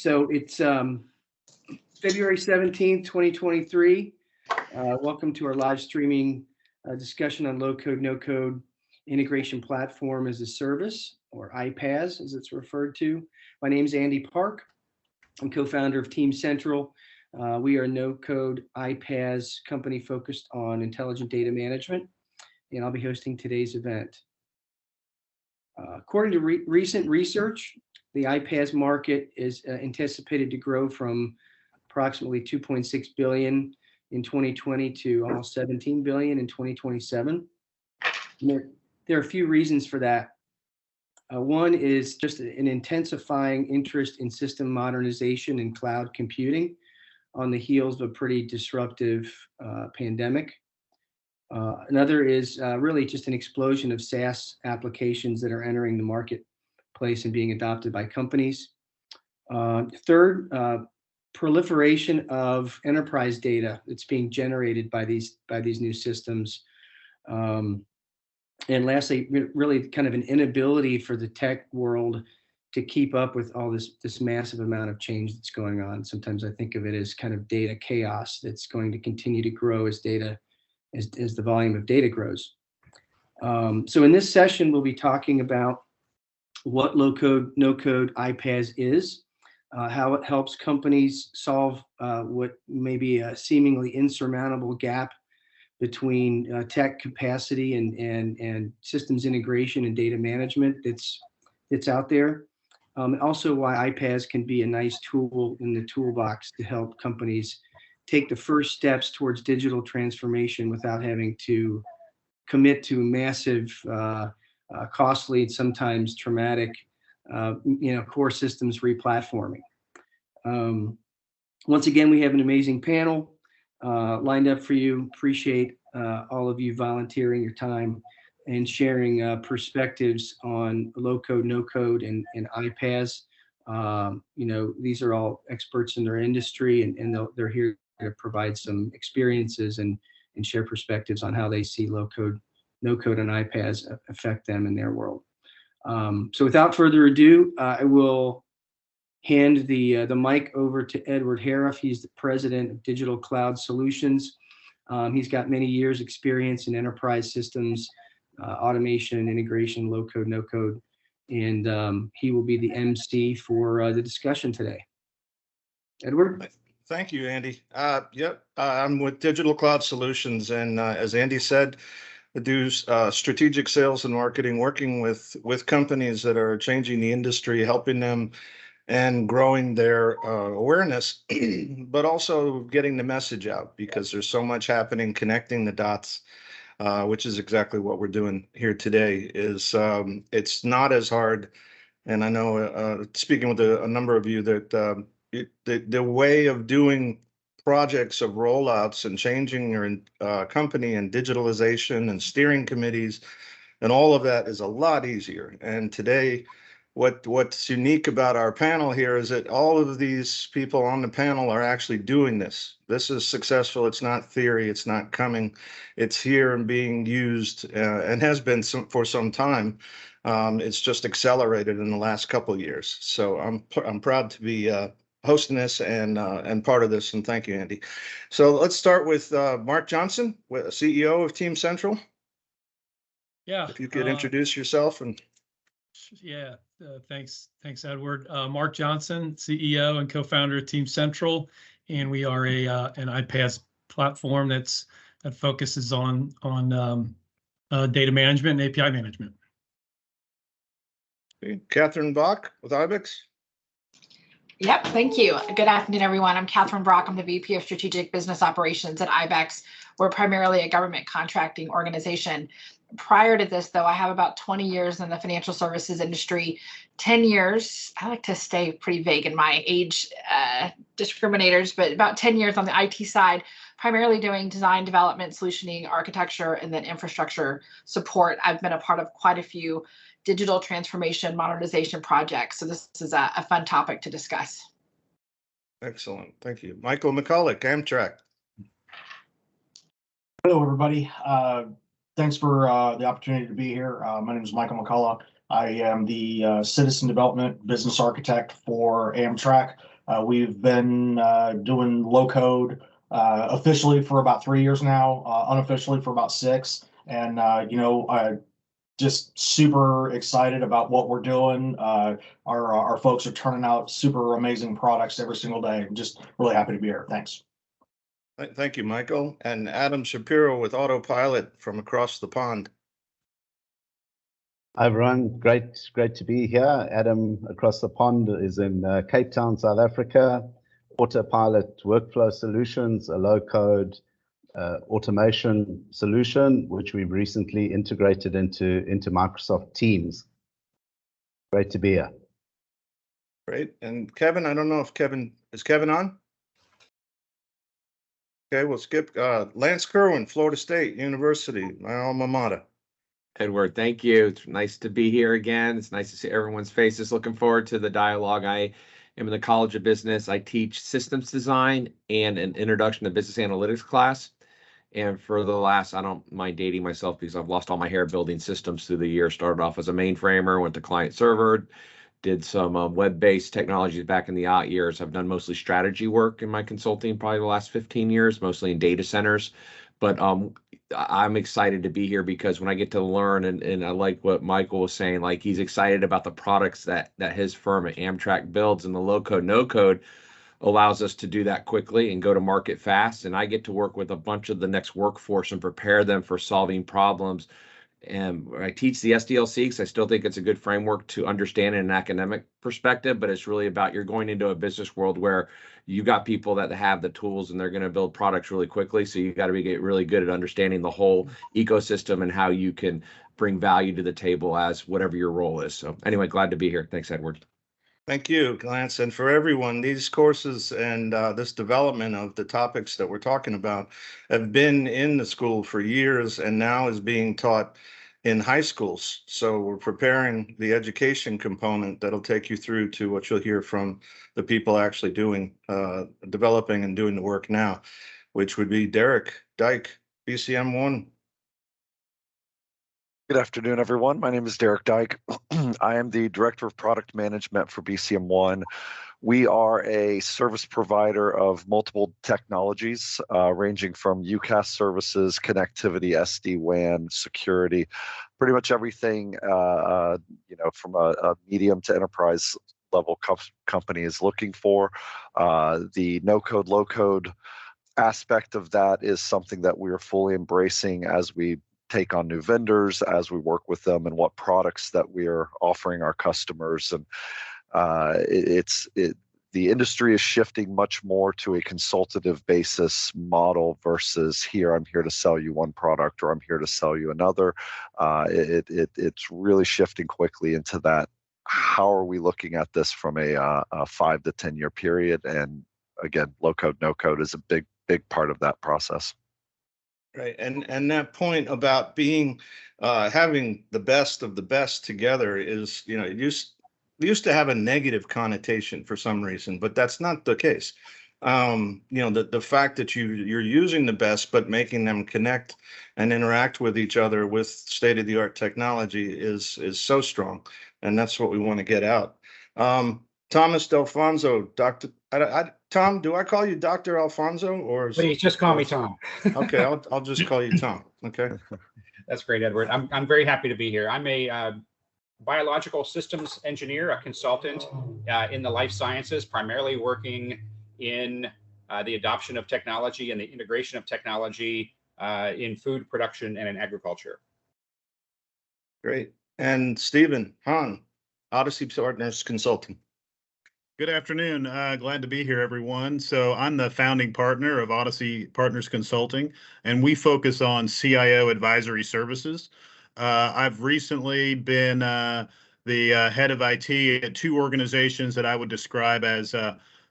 So it's February 17th, 2023. Welcome to our live streaming discussion on low-code, no-code integration platform as a service, or iPaaS as it's referred to. My name is Andy Park. I'm co-founder of TeamCentral. We are a no-code iPaaS company focused on intelligent data management, and I'll be hosting today's event. According to recent research, the iPaaS market is anticipated to grow from approximately 2.6 billion in 2020 to almost 17 billion in 2027. There are a few reasons for that. One is just an intensifying interest in system modernization and cloud computing on the heels of a pretty disruptive pandemic. Another is really just an explosion of SaaS applications that are entering the marketplace and being adopted by companies. Third, proliferation of enterprise data that's being generated by these new systems. And lastly, really kind of an inability for the tech world to keep up with all this massive amount of change that's going on. Sometimes I think of it as kind of data chaos that's going to continue to grow as the volume of data grows. So in this session, we'll be talking about what low-code, no-code iPaaS is, how it helps companies solve what may be a seemingly insurmountable gap between tech capacity and systems integration and data management that's out there. Also, why iPaaS can be a nice tool in the toolbox to help companies take the first steps towards digital transformation without having to commit to massive, costly, and sometimes traumatic, core systems replatforming. Once again, we have an amazing panel lined up for you. Appreciate all of you volunteering your time and sharing perspectives on low-code, no-code, and iPaaS. These are all experts in their industry, and they're here to provide some experiences and share perspectives on how they see low-code, no-code, and iPaaS affect them in their world. So without further ado, I will hand the mic over to Edward Harof. He's the president of Digital Kloud Solutions. He's got many years experience in enterprise systems, automation and integration, low-code, no-code, and he will be the MC for the discussion today. Edward? Thank you, Andy. I'm with Digital Kloud Solutions, and as Andy said, I do strategic sales and marketing, working with companies that are changing the industry, helping them and growing their awareness, but also getting the message out, because there's so much happening, connecting the dots, which is exactly what we're doing here today. It's not as hard, and I know, speaking with a number of you, that the way of doing projects of rollouts and changing your company and digitalization and steering committees and all of that is a lot easier. And today, what's unique about our panel here is that all of these people on the panel are actually doing this. This is successful. It's not theory. It's not coming. It's here and being used, and has been for some time. It's just accelerated in the last couple of years. So I'm proud to be hosting this and part of this, and thank you, Andy. So let's start with Marc Johnson, CEO of TeamCentral. Yeah. If you could introduce yourself. And yeah, thanks, Edward. Marc Johnson, CEO and co-founder of TeamCentral, and we are an iPaaS platform that focuses on data management and API management. Okay. Catherine Bach with Ibex. Yep, thank you. Good afternoon, everyone. I'm Catherine Brock. I'm the VP of Strategic Business Operations at Ibex. We're primarily a government contracting organization. Prior to this, though, I have about 20 years in the financial services industry, 10 years. I like to stay pretty vague in my age discriminators, but about 10 years on the IT side, primarily doing design, development, solutioning, architecture, and then infrastructure support. I've been a part of quite a few digital transformation modernization projects. So this is a fun topic to discuss. Excellent. Thank you. Michael McCulloch, Amtrak. Hello, everybody. Thanks for the opportunity to be here. My name is Michael McCulloch. I am the Citizen Development Business Architect for Amtrak. We've been doing low code officially for about 3 years now, unofficially for about 6. And, just super excited about what we're doing. Our folks are turning out super amazing products every single day. I'm just really happy to be here. Thanks. Thank you, Michael. And Adam Shapiro with Autopilot from across the pond. Hi, everyone. Great to be here. Adam across the pond is in Cape Town, South Africa. Autopilot Workflow Solutions, a low-code automation solution, which we've recently integrated into Microsoft Teams. Great to be here. Great. And Kevin, I don't know if is Kevin on? Okay, we'll skip Lance Kerwin, Florida State University, my alma mater. Edward, thank you. It's nice to be here again. It's nice to see everyone's faces. Looking forward to the dialogue. I am in the College of Business. I teach systems design and an introduction to business analytics class. And for the last, I don't mind dating myself because I've lost all my hair building systems through the year. Started off as a mainframer, went to client server, did some web-based technologies back in the out years. I've done mostly strategy work in my consulting, probably the last 15 years, mostly in data centers. But I'm excited to be here because when I get to learn, and I like what Michael was saying, like he's excited about the products that his firm at Amtrak builds, and the low-code, no-code allows us to do that quickly and go to market fast. And I get to work with a bunch of the next workforce and prepare them for solving problems. And I teach the SDLC because I still think it's a good framework to understand in an academic perspective, but it's really about you're going into a business world where you got people that have the tools and they're going to build products really quickly. So you got to get really good at understanding the whole ecosystem and how you can bring value to the table as whatever your role is. So anyway, glad to be here. Thanks, Edward. Thank you, Lance. And for everyone, these courses and this development of the topics that we're talking about have been in the school for years and now is being taught in high schools. So we're preparing the education component that'll take you through to what you'll hear from the people actually doing, developing and doing the work now, which would be Derek Dyke, BCM1. Good afternoon, everyone. My name is Derek Dyke. I am the Director of Product Management for BCM1. We are a service provider of multiple technologies, ranging from UCaaS services, connectivity, SD-WAN, security, pretty much everything, from a medium to enterprise level company is looking for. The no-code, low-code aspect of that is something that we are fully embracing as we take on new vendors, as we work with them, and what products that we are offering our customers. And the industry is shifting much more to a consultative basis model versus I'm here to sell you one product or I'm here to sell you another. It's really shifting quickly into that. How are we looking at this from a 5 to 10 year period? And again, low code, no code is a big part of that process. Right, and that point about being having the best of the best together is, it used to have a negative connotation for some reason, but that's not the case. The fact that you're using the best, but making them connect and interact with each other with state-of-the-art technology is so strong, and that's what we want to get out. Thomas Delfonso, Tom, do I call you Dr. Alfonso or? Please just call me Tom. Okay, I'll just call you Tom. Okay. That's great, Edward. I'm very happy to be here. I'm a biological systems engineer, a consultant in the life sciences, primarily working in the adoption of technology and the integration of technology in food production and in agriculture. Great. And Stephen Hahn, Odyssey Partners Consulting. Good afternoon. Glad to be here, everyone. So I'm the founding partner of Odyssey Partners Consulting, and we focus on CIO advisory services. I've recently been the head of IT at 2 organizations that I would describe as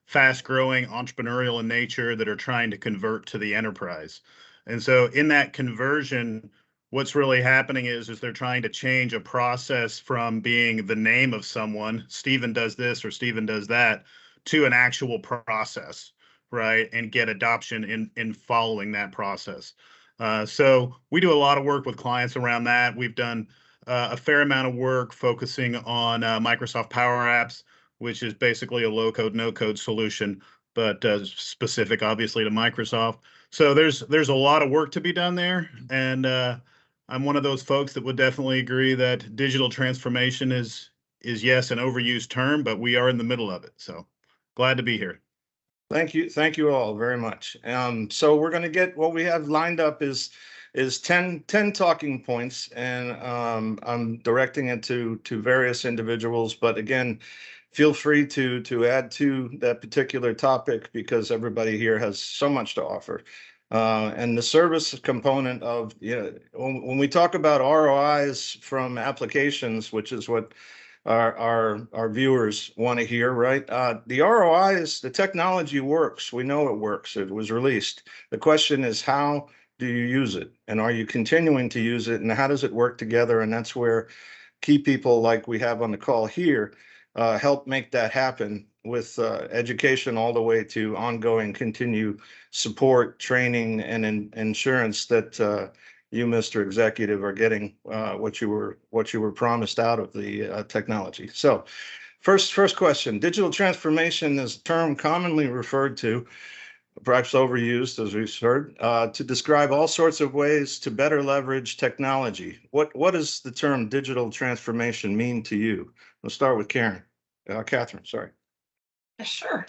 fast-growing, entrepreneurial in nature that are trying to convert to the enterprise. And so in that conversion, what's really happening is they're trying to change a process from being the name of someone, Stephen does this or Stephen does that, to an actual process, right? And get adoption in following that process. So we do a lot of work with clients around that. We've done a fair amount of work focusing on Microsoft Power Apps. which is basically a low-code, no-code solution, but specific, obviously, to Microsoft. So there's a lot of work to be done there, and I'm one of those folks that would definitely agree that digital transformation is yes, an overused term, but we are in the middle of it. So glad to be here. Thank you all very much. So we're going to get what we have lined up is 10 talking points, and I'm directing it to various individuals. But again, feel free to add to that particular topic, because everybody here has so much to offer. And the service component of, when we talk about ROIs from applications, which is what our viewers want to hear, right? The ROI is the technology works. We know it works. It was released. The question is, how do you use it? And are you continuing to use it? And how does it work together? And that's where key people like we have on the call here help make that happen, with education all the way to ongoing continue support, training, and insurance that you, Mr. Executive, are getting what you were promised out of the technology. So first question, digital transformation is a term commonly referred to, perhaps overused, as we've heard, to describe all sorts of ways to better leverage technology. What does the term digital transformation mean to you? We'll start with Catherine, sorry. Sure.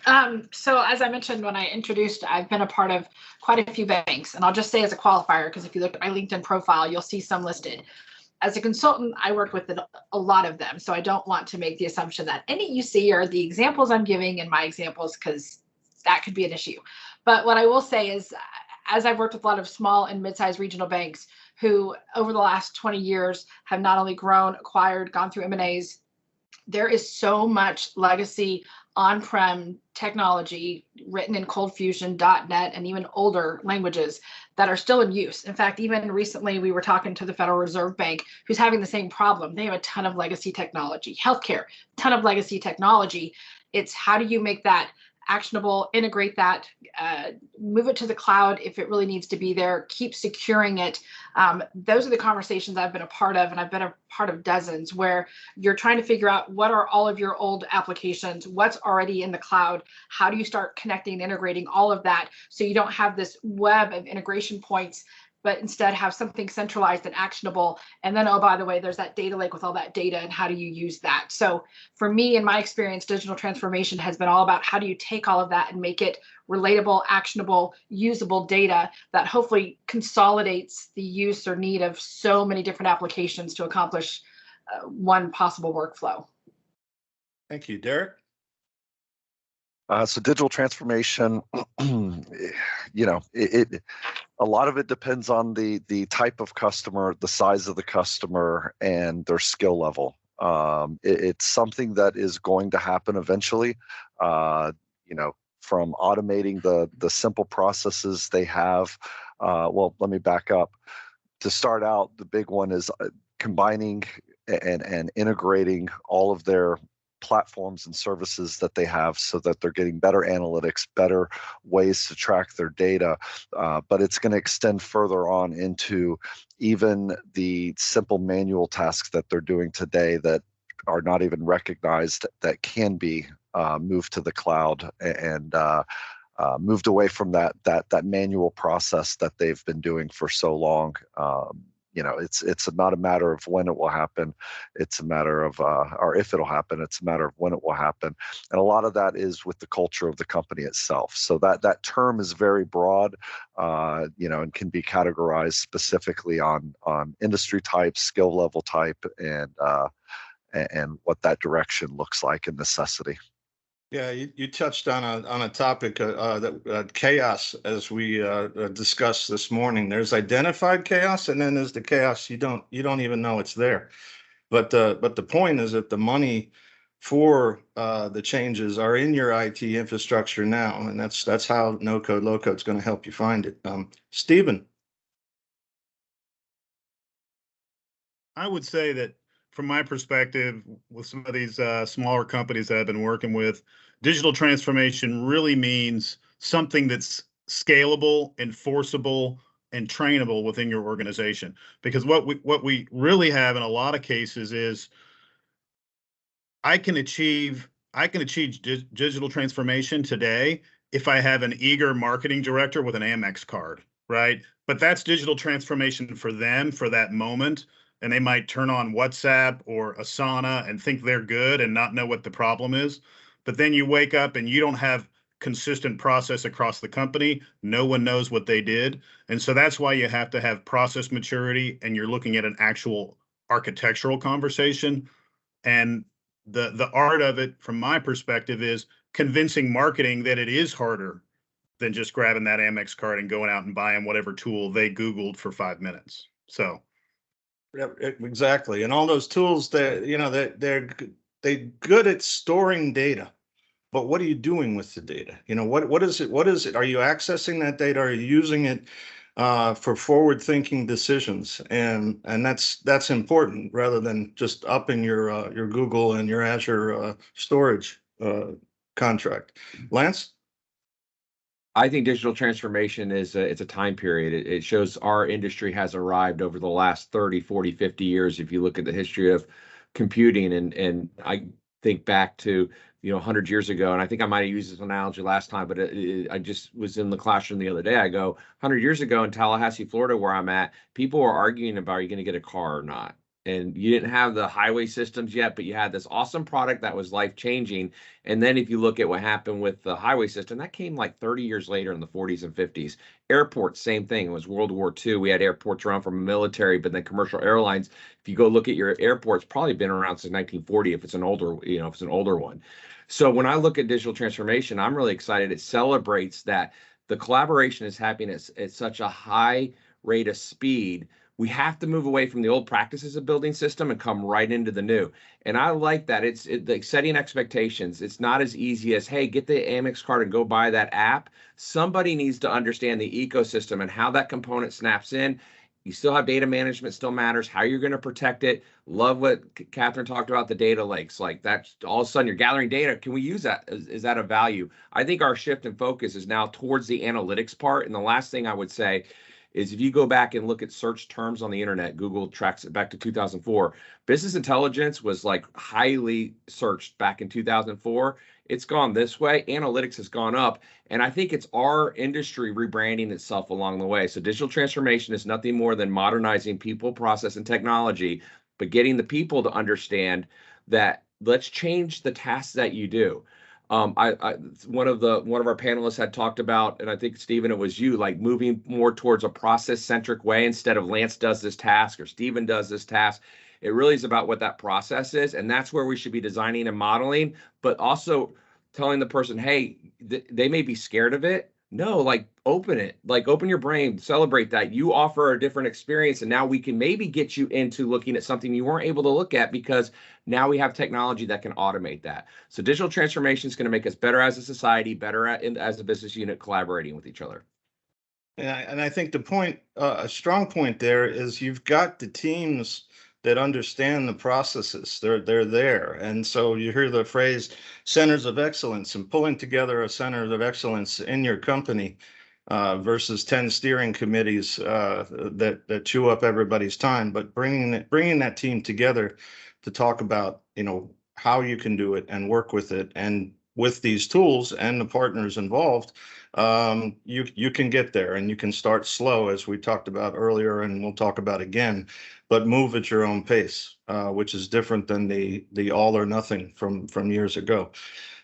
So as I mentioned when I introduced, I've been a part of quite a few banks, and I'll just say as a qualifier, because if you look at my LinkedIn profile, you'll see some listed. As a consultant, I worked with a lot of them, so I don't want to make the assumption that any you see are the examples I'm giving in my examples, because that could be an issue. But what I will say is, as I've worked with a lot of small and mid-sized regional banks who over the last 20 years have not only grown, acquired, gone through M&As, there is so much legacy on-prem technology written in Cold Fusion, .NET, and even older languages that are still in use. In fact, even recently we were talking to the Federal Reserve Bank, who's having the same problem. They have a ton of legacy technology. Healthcare, ton of legacy technology. It's how do you make that actionable, integrate that, move it to the cloud if it really needs to be there, keep securing it. Those are the conversations I've been a part of, and I've been a part of dozens, where you're trying to figure out what are all of your old applications, what's already in the cloud, how do you start connecting, integrating all of that so you don't have this web of integration points, but instead have something centralized and actionable. And then, oh, by the way, there's that data lake with all that data, and how do you use that? So for me, in my experience, digital transformation has been all about how do you take all of that and make it relatable, actionable, usable data that hopefully consolidates the use or need of so many different applications to accomplish one possible workflow. Thank you. Derek? So digital transformation, a lot of it depends on the type of customer, the size of the customer, and their skill level. It's something that is going to happen eventually. From automating the simple processes they have. Well, let me back up. To start out, the big one is combining and integrating all of their platforms and services that they have so that they're getting better analytics, better ways to track their data. But it's going to extend further on into even the simple manual tasks that they're doing today that are not even recognized, that can be moved to the cloud and moved away from that manual process that they've been doing for so long. It's not a matter of when it will happen. It's a matter of, or if it'll happen, it's a matter of when it will happen. And a lot of that is with the culture of the company itself. So that term is very broad, and can be categorized specifically on industry type, skill level type, and what that direction looks like in necessity. Yeah, you touched on a topic that chaos, as we discussed this morning. There's identified chaos, and then there's the chaos you don't even know it's there. But the point is that the money for the changes are in your IT infrastructure now, and that's how no-code, low-code is going to help you find it. Stephen. I would say that from my perspective, with some of these smaller companies that I've been working with, digital transformation really means something that's scalable, enforceable, and trainable within your organization. Because what we really have in a lot of cases is I can achieve I can achieve digital transformation today if I have an eager marketing director with an Amex card, right? But that's digital transformation for them for that moment. And they might turn on WhatsApp or Asana and think they're good and not know what the problem is. But then you wake up and you don't have consistent process across the company. No one knows what they did. And so that's why you have to have process maturity, and you're looking at an actual architectural conversation. And the art of it, from my perspective, is convincing marketing that it is harder than just grabbing that Amex card and going out and buying whatever tool they Googled for 5 minutes. So. Yeah, exactly. And all those tools that, you know, they're good at storing data, but what are you doing with the data? You know, what is it? What is it? Are you accessing that data? Are you using it for forward-thinking decisions? And that's important, rather than just upping your Google and your Azure storage contract. Lance? I think digital transformation is it's a time period. It shows our industry has arrived over the last 30, 40, 50 years. If you look at the history of computing, and I think back to, 100 years ago, and I think I might have used this analogy last time, but I just was in the classroom the other day. I go, 100 years ago in Tallahassee, Florida, where I'm at, people were arguing about, are you going to get a car or not? And you didn't have the highway systems yet, but you had this awesome product that was life-changing. And then if you look at what happened with the highway system, that came like 30 years later in the 40s and 50s. Airports, same thing. It was World War II. We had airports around from the military, but then commercial airlines. If you go look at your airports, probably been around since 1940 if it's an older, if it's an older one. So when I look at digital transformation, I'm really excited. It celebrates that the collaboration is happening at such a high rate of speed. We have to move away from the old practices of building system and come right into the new. And I like that. It's like setting expectations. It's not as easy as, hey, get the Amex card and go buy that app. Somebody needs to understand the ecosystem and how that component snaps in. You still have data management, still matters, how you're going to protect it. Love what Catherine talked about, the data lakes. Like, that's all of a sudden you're gathering data. Can we use that? Is that a value? I think our shift in focus is now towards the analytics part. And the last thing I would say is, if you go back and look at search terms on the internet, Google tracks it back to 2004. Business intelligence was like highly searched back in 2004. It's gone this way. Analytics has gone up. And I think it's our industry rebranding itself along the way. So digital transformation is nothing more than modernizing people, process, and technology, but getting the people to understand that let's change the tasks that you do. One of our panelists had talked about, and I think, Stephen, it was you, like moving more towards a process-centric way instead of Lance does this task or Stephen does this task. It really is about what that process is, and that's where we should be designing and modeling, but also telling the person, hey, they may be scared of it. No, like, open it, like, open your brain, celebrate that. You offer a different experience, and now we can maybe get you into looking at something you weren't able to look at, because now we have technology that can automate that. So digital transformation is going to make us better as a society, better as a business unit, collaborating with each other. Yeah, and I think the point, a strong point there, is you've got the teams that understand the processes. They're there. And so you hear the phrase centers of excellence, and pulling together a center of excellence in your company versus 10 steering committees that chew up everybody's time, but bringing that team together to talk about, how you can do it and work with it. And with these tools and the partners involved, you can get there, and you can start slow, as we talked about earlier, and we'll talk about again, but move at your own pace, which is different than the all or nothing from years ago.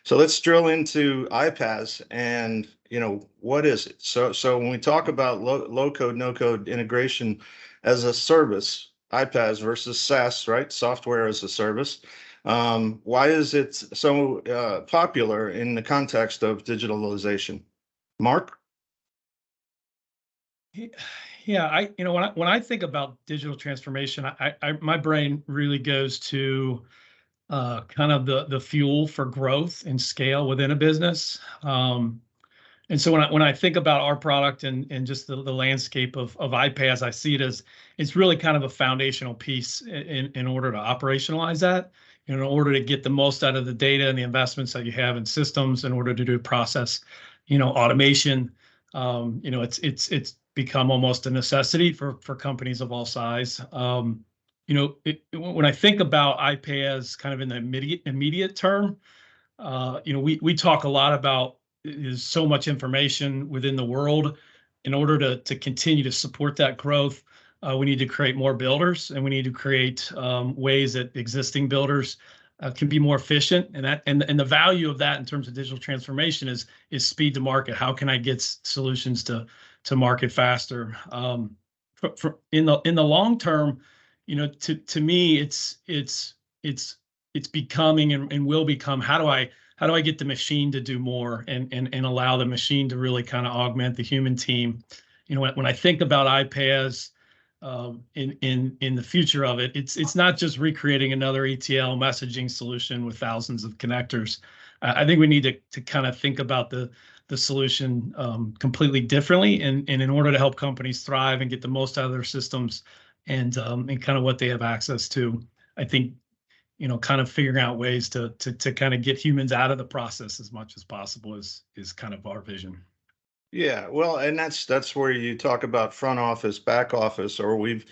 So let's drill into iPaaS, and what is it? So when we talk about low code, no code integration as a service, iPaaS versus SaaS, right? Software as a service. Why is it so popular in the context of digitalization? Mark? Yeah, when I think about digital transformation, my brain really goes to kind of the fuel for growth and scale within a business. And so when I think about our product and just the landscape of iPaaS, I see it as it's really kind of a foundational piece in order to operationalize that, in order to get the most out of the data and the investments that you have in systems, in order to do process, automation. It's become almost a necessity for companies of all size. When I think about iPaaS kind of in the immediate term, we talk a lot about there's so much information within the world. In order to continue to support that growth, we need to create more builders, and we need to create ways that existing builders can be more efficient. And the value of that in terms of digital transformation is speed to market. How can I get solutions to market faster? In the long term, to me, it's becoming and will become, how do I get the machine to do more and allow the machine to really kind of augment the human team? When I think about iPaaS, in the future of it, it's not just recreating another ETL messaging solution with thousands of connectors. I think we need to kind of think about the solution completely differently, and in order to help companies thrive and get the most out of their systems and kind of what they have access to. I think kind of figuring out ways to kind of get humans out of the process as much as possible is kind of our vision. Yeah, well, and that's where you talk about front office, back office, or we've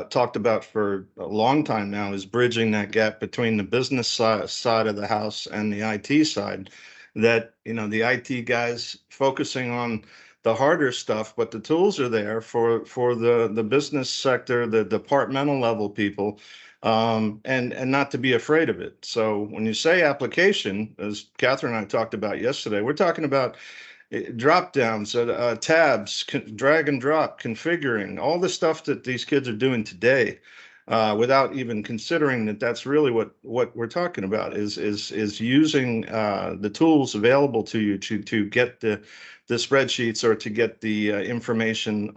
talked about for a long time now, is bridging that gap between the business side of the house and the IT side. That the IT guys focusing on the harder stuff, but the tools are there for the business sector, the departmental level people, and not to be afraid of it. So when you say application, as Catherine and I talked about yesterday, we're talking about drop downs, tabs, drag and drop, configuring, all the stuff that these kids are doing today, without even considering that that's really what we're talking about is using the tools available to you to get the spreadsheets or to get the information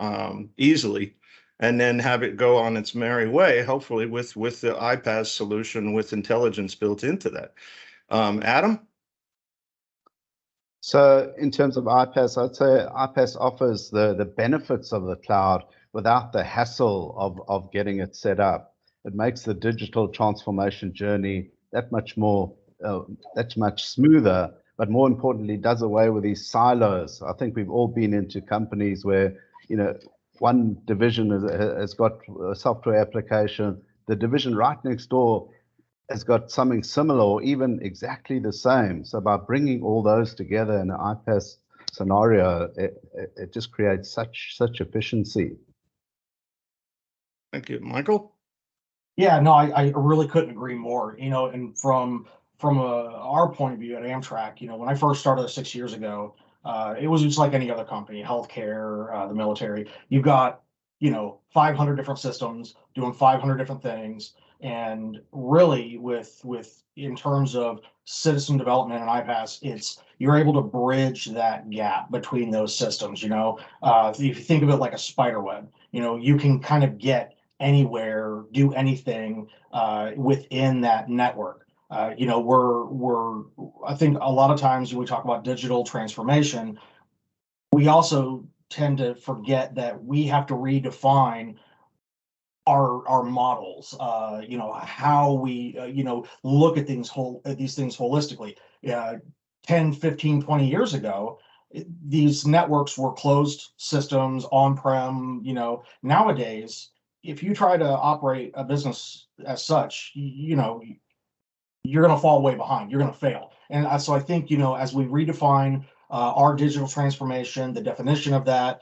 easily, and then have it go on its merry way, hopefully with the iPaaS solution with intelligence built into that. Adam? So in terms of iPaaS, I'd say iPaaS offers the benefits of the cloud without the hassle of getting it set up. It makes the digital transformation journey that much smoother, but more importantly, does away with these silos. I think we've all been into companies where, one division has got a software application, the division right next door has got something similar or even exactly the same. So by bringing all those together in an iPaaS scenario, it just creates such efficiency. Thank you. Michael? Yeah, no, I really couldn't agree more. And from our point of view at Amtrak, when I first started 6 years ago, it was just like any other company, healthcare, the military. You've got 500 different systems doing 500 different things. And really, with in terms of citizen development and iPaaS, you're able to bridge that gap between those systems. If you think of it like a spider web, you can kind of get anywhere, do anything within that network. I think a lot of times when we talk about digital transformation, we also tend to forget that we have to redefine our models, how we, look at these things holistically. 10, 15, 20 years ago, these networks were closed systems on-prem. Nowadays, if you try to operate a business as such, you're going to fall way behind. You're going to fail. And so I think, as we redefine our digital transformation, the definition of that,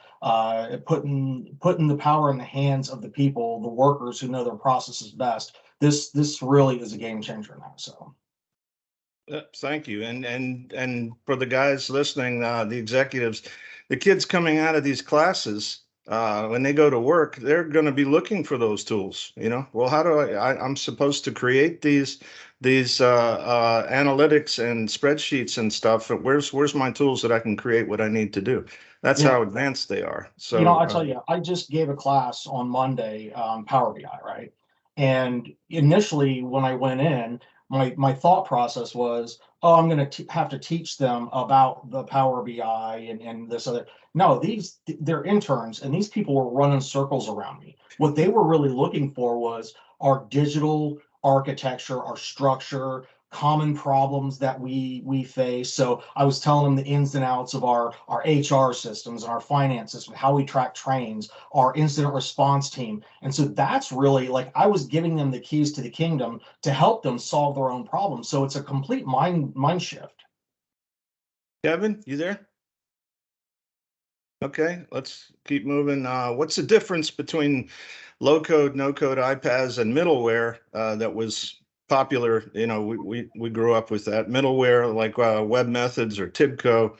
putting the power in the hands of the people, the workers who know their processes best, this really is a game changer now. So. Thank you. And for the guys listening, the executives, the kids coming out of these classes, when they go to work, they're going to be looking for those tools. Well, how do I'm supposed to create these analytics and spreadsheets and stuff? Where's my tools that I can create what I need to do? That's how advanced they are. So I'll tell you, I just gave a class on Monday, Power BI, right? And initially, when I went in, my thought process was, I'm going to have to teach them about the Power BI and this other. No, they're interns, and these people were running circles around me. What they were really looking for was our digital architecture, our structure, common problems that we face. So I was telling them the ins and outs of our HR systems and our finance system, how we track trains, our incident response team. And so that's really like I was giving them the keys to the kingdom to help them solve their own problems. So it's a complete mind shift. Kevin, you there? Okay, let's keep moving. What's the difference between low-code, no-code, iPaaS, and middleware that was popular? You know, we grew up with that middleware like Web Methods or TIBCO.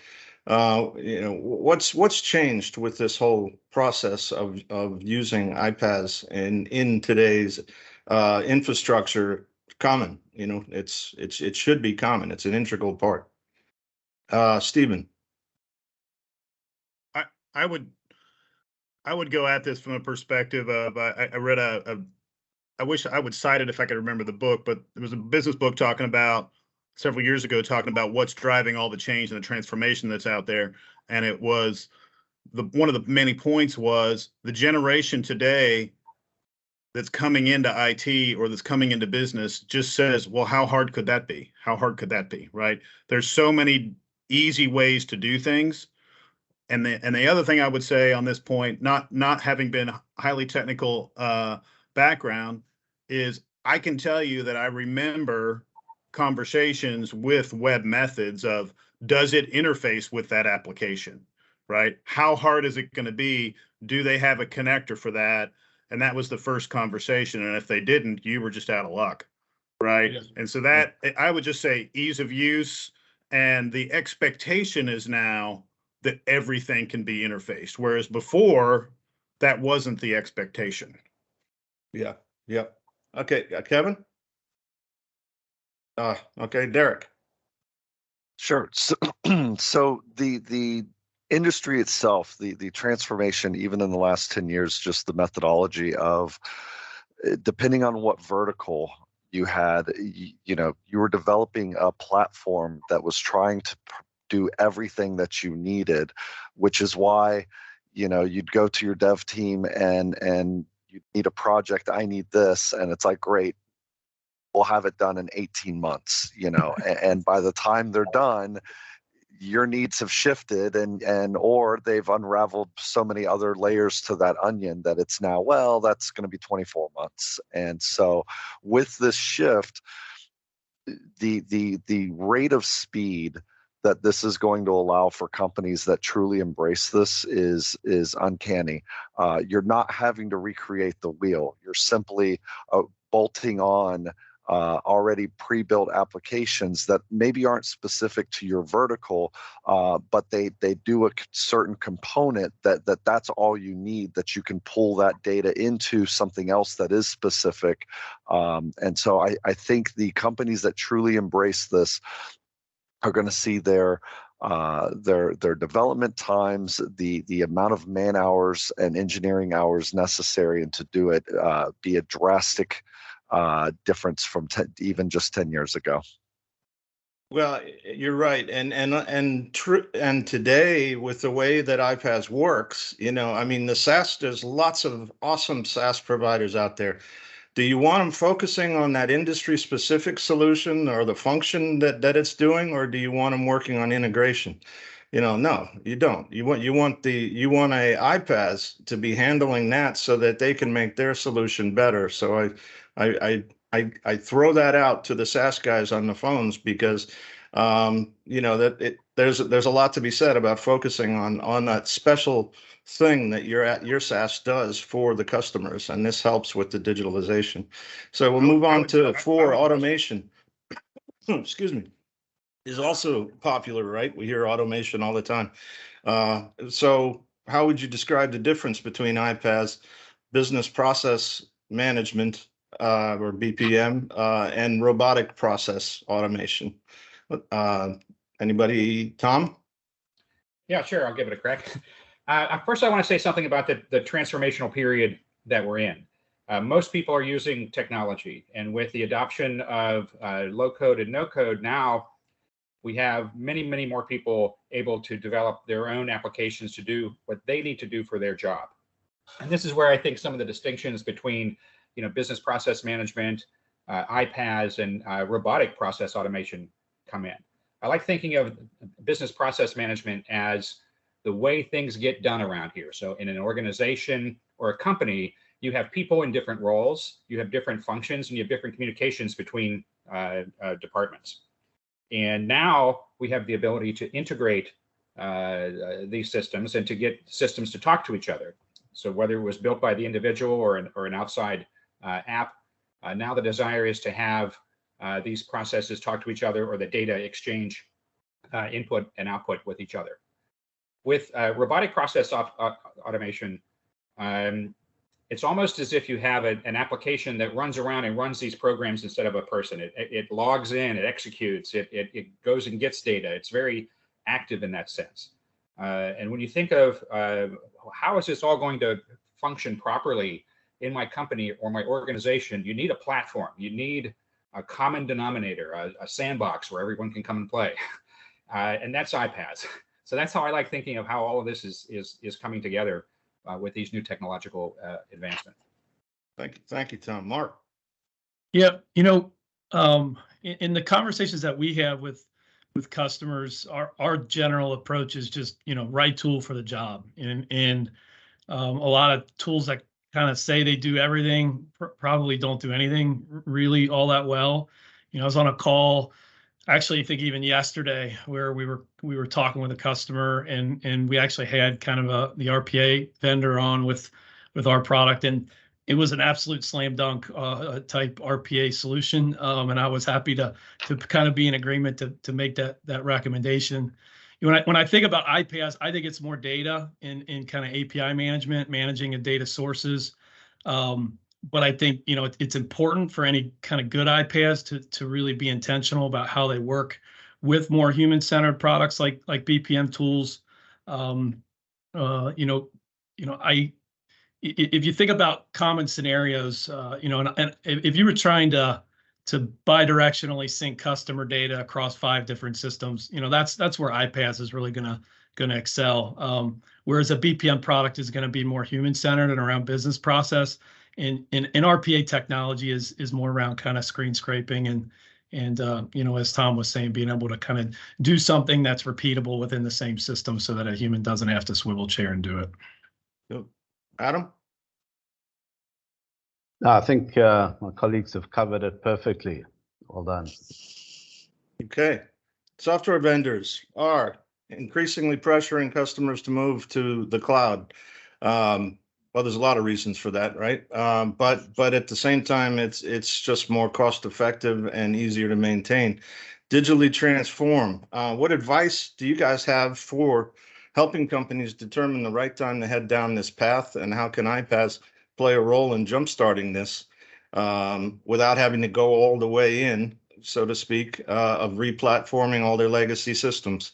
You know, what's changed with this whole process of using iPaaS in today's infrastructure? Common, you know, it should be common. It's an integral part. Stephen. I would go at this from a perspective of I read I wish I would cite it if I could remember the book, but there was a business book talking about several years ago, talking about what's driving all the change and the transformation that's out there. And it was one of the many points was the generation today that's coming into IT or that's coming into business just says, well, how hard could that be? How hard could that be? Right? There's so many easy ways to do things. And the other thing I would say on this point, not having been highly technical background, is I can tell you that I remember conversations with Web Methods of, does it interface with that application, right? How hard is it going to be? Do they have a connector for that? And that was the first conversation. And if they didn't, you were just out of luck, right? Yes. And so that I would just say ease of use, and the expectation is now that everything can be interfaced, whereas before that wasn't the expectation. Yeah. Okay, Kevin. Okay, Derek. Sure. So, so the industry itself, the transformation, even in the last 10 years, just the methodology of, depending on what vertical you had, you know, you were developing a platform that was trying to do everything that you needed, which is why, you know, you'd go to your dev team and you need a project. I need this. And it's like, great, we'll have it done in 18 months, you know, and by the time they're done, your needs have shifted or they've unraveled so many other layers to that onion that it's now, well, that's going to be 24 months. And so with this shift, the rate of speed that this is going to allow for companies that truly embrace this is uncanny. You're not having to recreate the wheel. You're simply bolting on already pre-built applications that maybe aren't specific to your vertical, but they do a certain component that's all you need, that you can pull that data into something else that is specific. And so I think the companies that truly embrace this are going to see their development times, the amount of man hours and engineering hours necessary and to do it be a drastic difference from even just 10 years ago. Well, you're right, and today with the way that iPaaS works, you know, I mean, there's lots of awesome SaaS providers out there. Do you want them focusing on that industry specific solution or the function that it's doing, or do you want them working on integration? You know, no, you don't. You want a iPaaS to be handling that so that they can make their solution better. So I throw that out to the SaaS guys on the phones because you know that there's a lot to be said about focusing on that special thing that your SaaS does for the customers, and this helps with the digitalization. So we'll move on to automation. Excuse me. Is also popular, right? We hear automation all the time. So how would you describe the difference between iPaaS, business process management, or BPM, and robotic process automation? Anybody, Tom? Yeah, sure. I'll give it a crack. First, I want to say something about the transformational period that we're in. Most people are using technology, and with the adoption of low-code and no-code, now we have many, many more people able to develop their own applications to do what they need to do for their job. And this is where I think some of the distinctions between, you know, business process management iPaaS and robotic process automation come in. I like thinking of business process management as the way things get done around here. So in an organization or a company, you have people in different roles, you have different functions, and you have different communications between departments. And now we have the ability to integrate these systems and to get systems to talk to each other. So whether it was built by the individual or an outside app, now the desire is to have these processes talk to each other, or the data exchange input and output with each other. With robotic process automation, it's almost as if you have an application that runs around and runs these programs instead of a person. It logs in, it executes, it goes and gets data. It's very active in that sense. And when you think of how is this all going to function properly in my company or my organization, you need a platform. You need a common denominator, a sandbox where everyone can come and play. And that's iPaaS. So that's how I like thinking of how all of this is coming together with these new technological advancements. Thank you, Tom. Mark. Yeah, in the conversations that we have with customers, our general approach is just, right tool for the job. And a lot of tools that kind of say they do everything probably don't do anything really all that well. I was on a call, actually, I think even yesterday, where we were talking with a customer, and we actually had kind of the RPA vendor on with our product, and it was an absolute slam dunk type RPA solution, and I was happy to kind of be in agreement to make that recommendation. When I think about iPaaS, I think it's more data in kind of API management, managing of data sources. But I think, it's important for any kind of good iPaaS to really be intentional about how they work with more human-centered products like BPM tools. If you think about common scenarios, and if you were trying to bidirectionally sync customer data across 5 different systems, that's where iPaaS is really gonna excel. Whereas a BPM product is going to be more human-centered and around business process. And RPA technology is more around kind of screen scraping and as Tom was saying, being able to kind of do something that's repeatable within the same system so that a human doesn't have to swivel chair and do it. Good. Adam? I think my colleagues have covered it perfectly. Well done. Okay. Software vendors are increasingly pressuring customers to move to the cloud. Well, there's a lot of reasons for that, right? But at the same time, it's just more cost effective and easier to maintain. Digitally transform. What advice do you guys have for helping companies determine the right time to head down this path, and how can iPaaS play a role in jumpstarting this without having to go all the way in, so to speak, of replatforming all their legacy systems?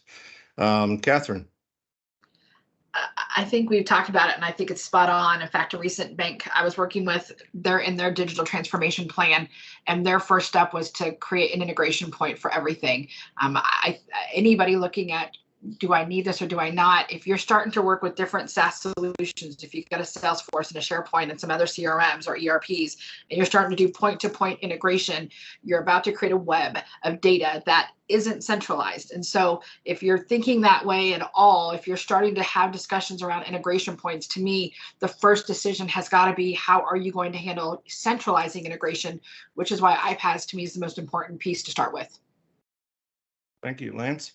Catherine. I think we've talked about it, and I think it's spot on. In fact, a recent bank I was working with, they're in their digital transformation plan, and their first step was to create an integration point for everything. Anybody looking at, do I need this or do I not? If you're starting to work with different SaaS solutions, if you've got a Salesforce and a SharePoint and some other CRMs or ERPs, and you're starting to do point-to-point integration, you're about to create a web of data that isn't centralized. And so if you're thinking that way at all, if you're starting to have discussions around integration points, to me, the first decision has got to be, how are you going to handle centralizing integration, which is why iPaaS to me is the most important piece to start with. Thank you. Lance?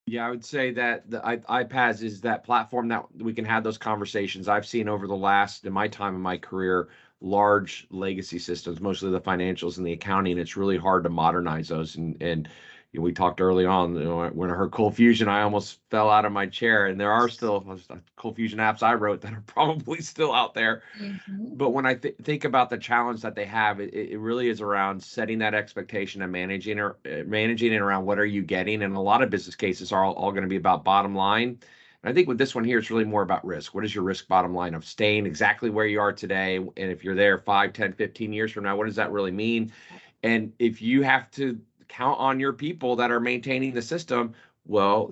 Yeah, I would say that the iPaaS is that platform that we can have those conversations. I've seen over the last, in my time in my career, large legacy systems, mostly the financials and the accounting. It's really hard to modernize those. And we talked early on, when I heard Cold Fusion, I almost fell out of my chair. And there are still Cold Fusion apps I wrote that are probably still out there. Mm-hmm. But when I think about the challenge that they have, it really is around setting that expectation and managing it around what are you getting. And a lot of business cases are all going to be about bottom line. And I think with this one here, it's really more about risk. What is your risk bottom line of staying exactly where you are today? And if you're there 5, 10, 15 years from now, what does that really mean? And if you have to count on your people that are maintaining the system, well,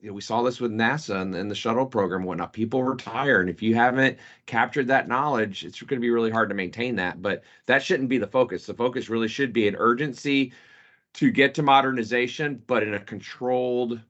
we saw this with NASA and the shuttle program and whatnot. People retire, and if you haven't captured that knowledge, it's going to be really hard to maintain that. But that shouldn't be the focus. The focus really should be an urgency to get to modernization, but in a controlled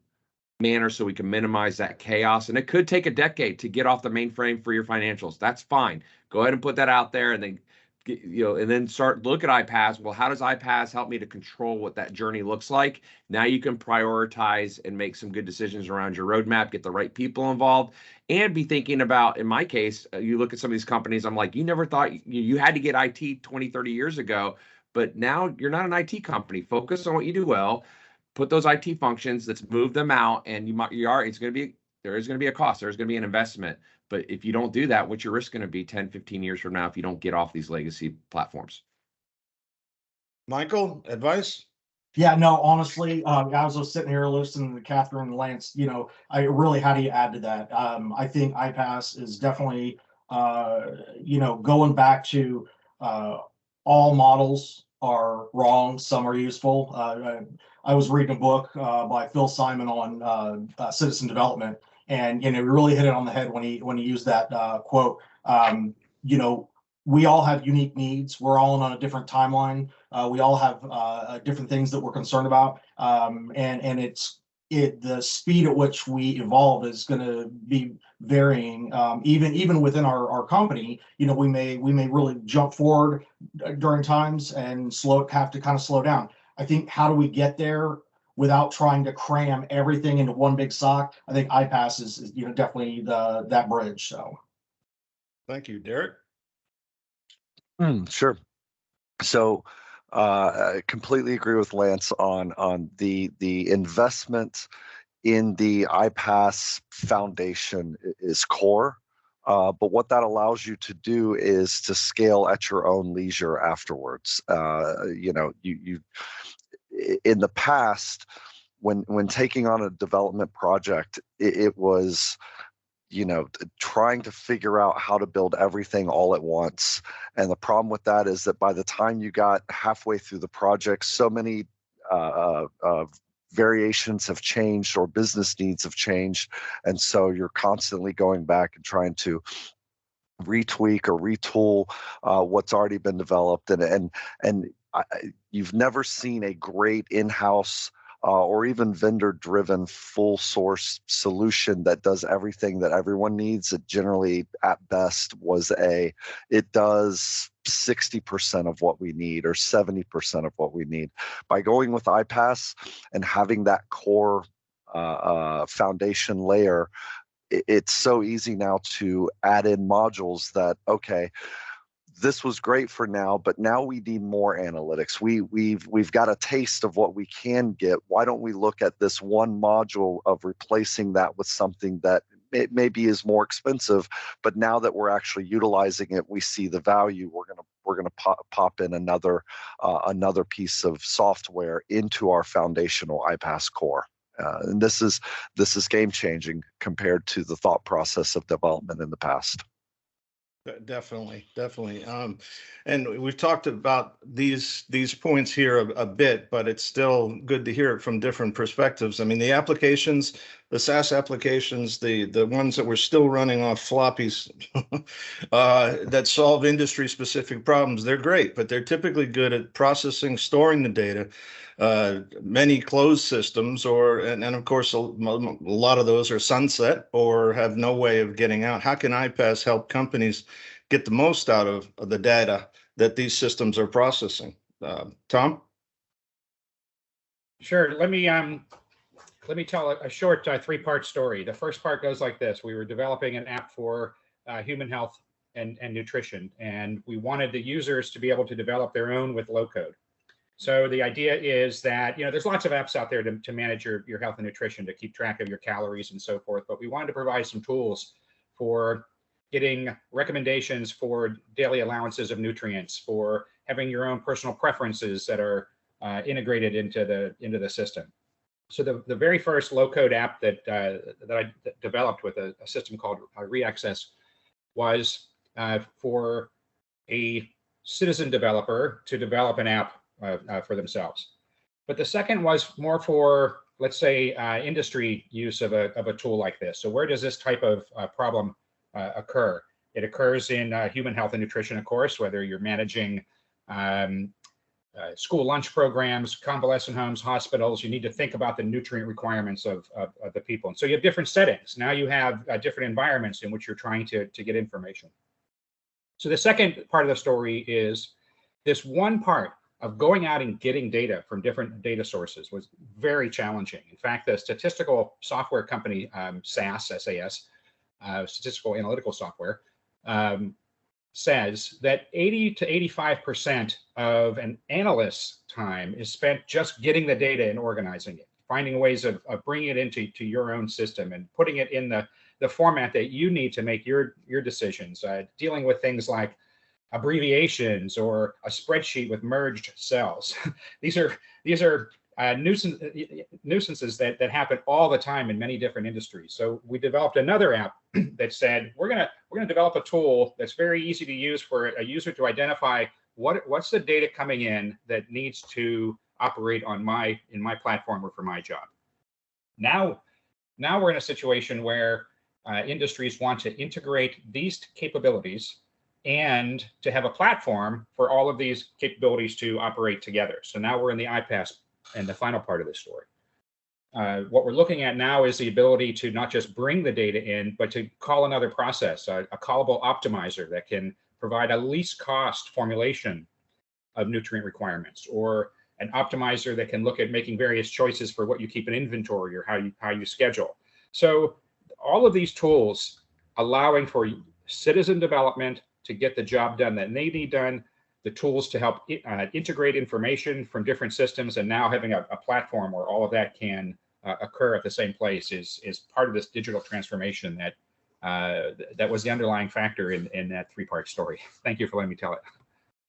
manner so we can minimize that chaos. And it could take a decade to get off the mainframe for your financials. That's fine. Go ahead and put that out there, and then and then start look at iPaaS. Well, how does iPaaS help me to control what that journey looks like? Now you can prioritize and make some good decisions around your roadmap, get the right people involved, and be thinking about, in my case, you look at some of these companies, I'm like, you never thought you had to get IT 20, 30 years ago, but now you're not an IT company. Focus on what you do well, put those IT functions, let's move them out, and there is going to be a cost, there's going to be an investment. But if you don't do that, what's your risk going to be 10, 15 years from now if you don't get off these legacy platforms? Michael, advice? Yeah, no, honestly, I was just sitting here listening to Catherine and Lance. How do you add to that? I think iPaaS is definitely, going back to all models are wrong, some are useful. I was reading a book by Phil Simon on citizen development, and really hit it on the head when he used that quote. We all have unique needs. We're all on a different timeline. We all have different things that we're concerned about, and the speed at which we evolve is going to be varying. Even within our company, we may really jump forward during times and have to kind of slow down. I think, how do we get there without trying to cram everything into one big sock? I think iPaaS is definitely that bridge. So, thank you, Derek. Sure. So I completely agree with Lance on the investment in the iPaaS foundation is core. But what that allows you to do is to scale at your own leisure afterwards. You in the past, when taking on a development project, it was trying to figure out how to build everything all at once. And the problem with that is that by the time you got halfway through the project, so many variations have changed or business needs have changed. And so you're constantly going back and trying to retweak or retool what's already been developed. And you've never seen a great in-house or even vendor-driven full source solution that does everything that everyone needs. It generally, at best, it does 60% of what we need or 70% of what we need. By going with iPaaS and having that core foundation layer, it's so easy now to add in modules that, okay, this was great for now, but now we need more analytics. We've got a taste of what we can get. Why don't we look at this one module of replacing that with something that it maybe is more expensive, but now that we're actually utilizing it, we see the value. We're gonna pop in another piece of software into our foundational iPaaS core. And this is game changing compared to the thought process of development in the past. Definitely. And we've talked about these points here a bit, but it's still good to hear it from different perspectives. I mean, the applications, the SaaS applications, the ones that we're still running off floppies that solve industry specific problems, they're great, but they're typically good at processing, storing the data. Many closed systems, and of course, a lot of those are sunset or have no way of getting out. How can iPaaS help companies get the most out of the data that these systems are processing? Tom? Sure. Let me tell a short three-part story. The first part goes like this. We were developing an app for human health and nutrition, and we wanted the users to be able to develop their own with low-code. So the idea is that, there's lots of apps out there to manage your health and nutrition, to keep track of your calories and so forth. But we wanted to provide some tools for getting recommendations for daily allowances of nutrients, for having your own personal preferences that are integrated into the system. So the very first low-code app that I developed with a system called Reaccess was for a citizen developer to develop an app for themselves. But the second was more for let's say, industry use of a tool like this. So where does this type of problem occur? It occurs in human health and nutrition, of course, whether you're managing school lunch programs, convalescent homes, hospitals. You need to think about the nutrient requirements of the people. And so you have different settings. Now you have different environments in which you're trying to get information. So the second part of the story is this one part of going out and getting data from different data sources was very challenging. In fact, the statistical software company, SAS, statistical analytical software, says that 80 to 85% of an analyst's time is spent just getting the data and organizing it, finding ways of bringing it into your own system and putting it in the format that you need to make your decisions, dealing with things like abbreviations or a spreadsheet with merged cells. These are nuisances that happen all the time in many different industries. So we developed another app that said we're gonna develop a tool that's very easy to use for a user to identify what's the data coming in that needs to operate in my platform or for my job. Now we're in a situation where industries want to integrate these capabilities and to have a platform for all of these capabilities to operate together. So now we're in the iPaaS and the final part of the story. What we're looking at now is the ability to not just bring the data in, but to call another process, a callable optimizer that can provide a least cost formulation of nutrient requirements, or an optimizer that can look at making various choices for what you keep in inventory or how you schedule. So all of these tools allowing for citizen development to get the job done that they need done, the tools to help integrate information from different systems, and now having a platform where all of that can occur at the same place is part of this digital transformation that was the underlying factor in that three-part story. Thank you for letting me tell it.